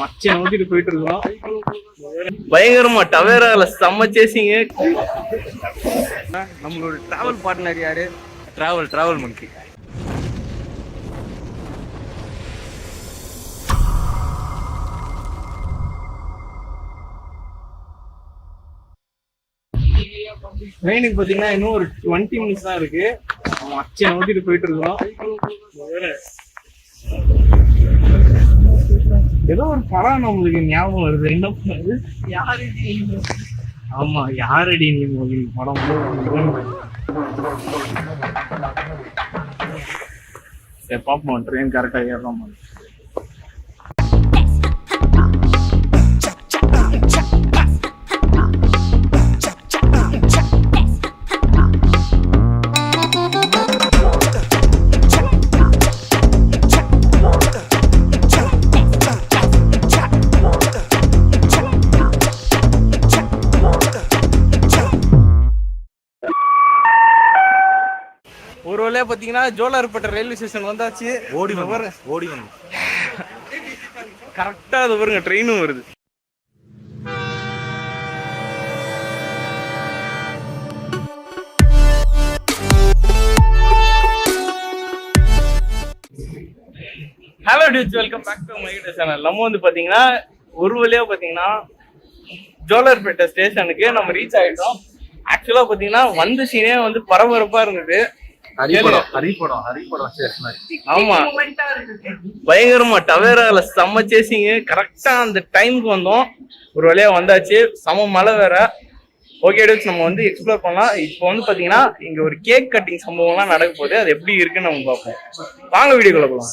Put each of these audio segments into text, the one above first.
அச்சை நோக்கிட்டு போயிட்டு இருக்கோம். பயங்கரமா டவேரால செம்ம சேசிங்க. நம்மளோட டிராவல் பார்ட்னர் யாரு? டிராவல் மங்கி. ட்ரெயினுக்கு பாத்தீங்கன்னா இன்னும் ஒரு 20 minutes தான் இருக்கு. அச்சை நோக்கிட்டு போயிட்டு இருக்கோம். ஏதோ ஒரு படம் நம்மளுக்கு ஞாபகம் வருது. என்ன பண்ணுது? ஆமா, யாரடி நீ மோகினி படம். சரி பாப்போம், ட்ரெயின் கரெக்டா ஏறோம். ஒரு வழியா பாத்தீங்கன்னா ஜோலார்பேட்டை ரயில்வே ஸ்டேஷன் வந்தாச்சு. ஓடி வந்து கரெக்டா அது பாருங்க, ட்ரெயினும் வருது. Hello dudes, welcome back to my YouTube channel. நம்ம வந்து பாத்தீங்கன்னா ஒரு வழியா பாத்தீங்கன்னா ஜோலார்பேட்டை ஸ்டேஷனுக்கு நம்ம ரீச் ஆயிட்டோம். ஆக்சுவலா பாத்தீங்கன்னா வந்த சீனே வந்து பரபரப்பா இருந்தது. ஆமா, பயங்கரமா டவேரால செம்ம சேசிங்க. கரெக்டா அந்த டைமுக்கு வந்தோம். ஒரு வழியா வந்தாச்சு. செம மழை வேற. ஓகே டியூட்ஸ், நம்ம வந்து எக்ஸ்ப்ளோர் பண்ணலாம். இப்போ வந்து பாத்தீங்கன்னா இங்க ஒரு கேக் கட்டிங் சம்பவம்லாம் நடக்க போகுது. அது எப்படி இருக்குன்னு நம்ம பார்ப்போம். வாங்க வீடியோக்குள்ள போலாம்.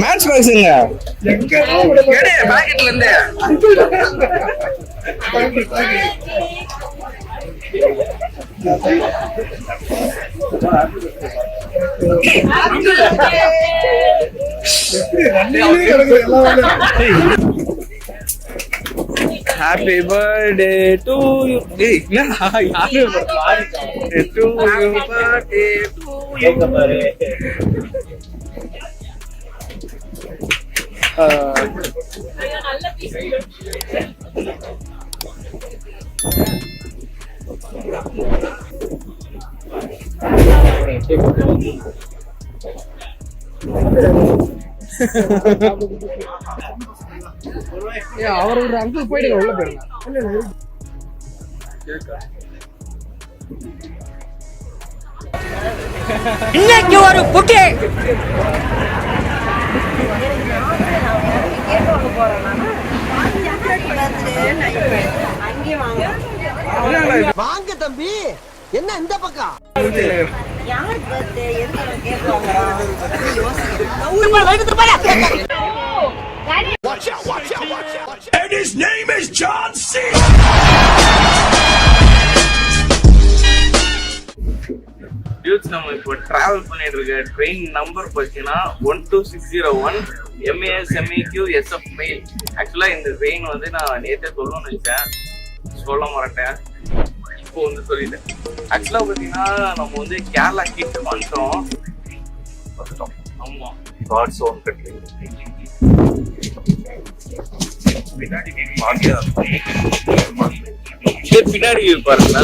மேட்ச் பாக்ஸுங்க பாக்கெட்ல இருந்து happy birthday to you. Happy birthday to you. அவரோட அங்கிள் போயிடுங்க, உள்ள போயிருங்க. இன்னைக்கு ஒரு புட்டி வாங்க தம்பி. என்ன இந்த பக்கம் நம்ம இப்போ டிராவல் பண்ணிட்டு இருக்க ட்ரெயின் நம்பர் பார்த்தீங்கன்னா 12601 MASMEQ SF மெயில். ஆக்சுவலா இந்த ட்ரெயின் வந்து நான் நேற்றே சொல்லணும்னு நினைச்சேன், சொல்ல மாட்டேன். இப்போ வந்து சொல்லிட்டேன். ஆக்சுவலா பார்த்தீங்கன்னா நம்ம வந்து கேரளா கிட்ட வந்துட்டோம். ஆமா, காட்ஸ் ஓன் கண்ட்ரி. பின்னாடி பாருங்களா.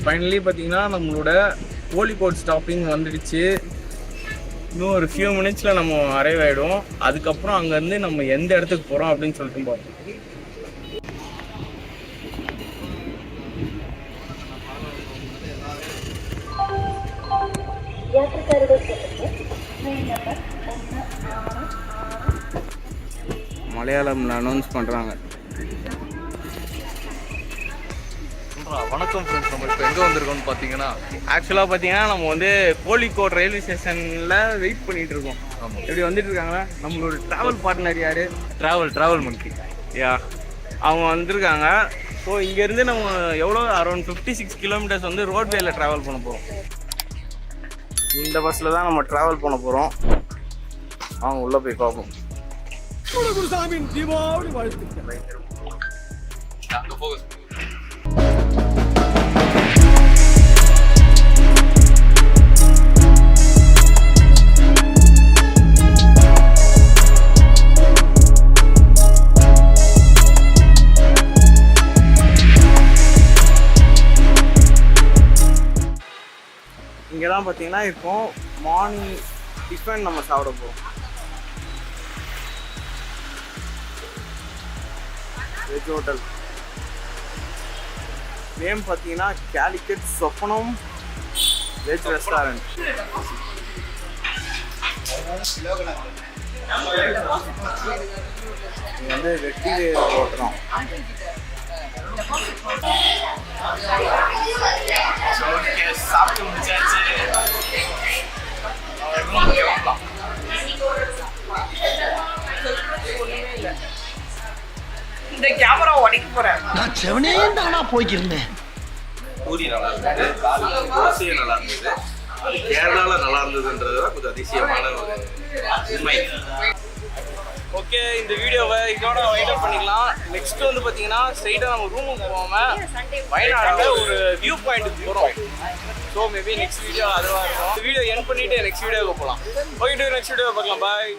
ஃபைனலி பார்த்தீங்கன்னா நம்மளோட கோழிக்கோட் ஸ்டாப்பிங் வந்துடுச்சு. இன்னும் ஒரு ஃபியூ மினிட்ஸில் நம்ம அரைவ் ஆகிடும். அதுக்கப்புறம் அங்கேருந்து நம்ம எந்த இடத்துக்கு போகிறோம் அப்படின்னு சொல்லிட்டு பார்ப்போம். மலையாளம்ல அனௌன்ஸ் பண்ணுறாங்க. வணக்கம் ஃப்ரெண்ட்ஸ், நம்ம இப்போ எங்கே வந்திருக்கோம்னு பார்த்தீங்கன்னா ஆக்சுவலாக பார்த்தீங்கன்னா நம்ம வந்து கோழிக்கோட் ரயில்வே ஸ்டேஷனில் வெயிட் பண்ணிட்டு இருக்கோம். எப்படி வந்துட்டு இருக்காங்களா நம்மளோட ட்ராவல் பார்ட்னர் யாரு? ட்ராவல் மங்கி. யா, அவங்க வந்திருக்காங்க. ஸோ இங்கேருந்து நம்ம எவ்வளோ அரௌண்ட் 56 கிலோமீட்டர்ஸ் வந்து ரோட்வேல ட்ராவல் பண்ண போகிறோம். இந்த பஸ்ஸில் தான் நம்ம ட்ராவல் பண்ண போகிறோம். அவங்க உள்ளே போய் பார்ப்போம். அங்கே போக இங்கே தான் பார்த்தீங்கன்னா இப்போ மார்னிங் டிஃபன் நம்ம சாப்பிட போகிறோம். வெஜ் ஹோட்டல் நேம் பார்த்தீங்கன்னா கேலிக்கட் சொப்பனம் வெஜ் ரெஸ்டாரண்ட். இது வந்து வெட்டி ஓட்டுறோம். சாப்பிட்டு முடிச்சாச்சு. இந்த கேமரா உடைக்க போறேன். நான் செவனே தானா போய்க்கிருந்தேன். பூரி நல்லா இருந்தது, தோசை நல்லா இருந்தது, கேரளாவில் நல்லா இருந்ததுன்றது கொஞ்சம் அதிசயமான ஒரு உண்மை. ஓகே, இந்த வீடியோவை இதோட வைண்ட் அப் பண்ணிக்கலாம். நெக்ஸ்ட் வந்து பார்த்தீங்கன்னா ஸ்ட்ரைட்டாக நம்ம ரூமுக்கு போகாமல் வயநாட்டில் ஒரு வியூ பாயிண்ட்டுக்கு போகிறோம். ஸோ மேபி நெக்ஸ்ட் வீடியோ அதுவாக இருக்கும். இந்த வீடியோ எண்ட் பண்ணிவிட்டு நெக்ஸ்ட் வீடியோவுக்கு போகலாம். ஓகே, நெக்ஸ்ட் வீடியோ பார்க்கலாம். பாய்.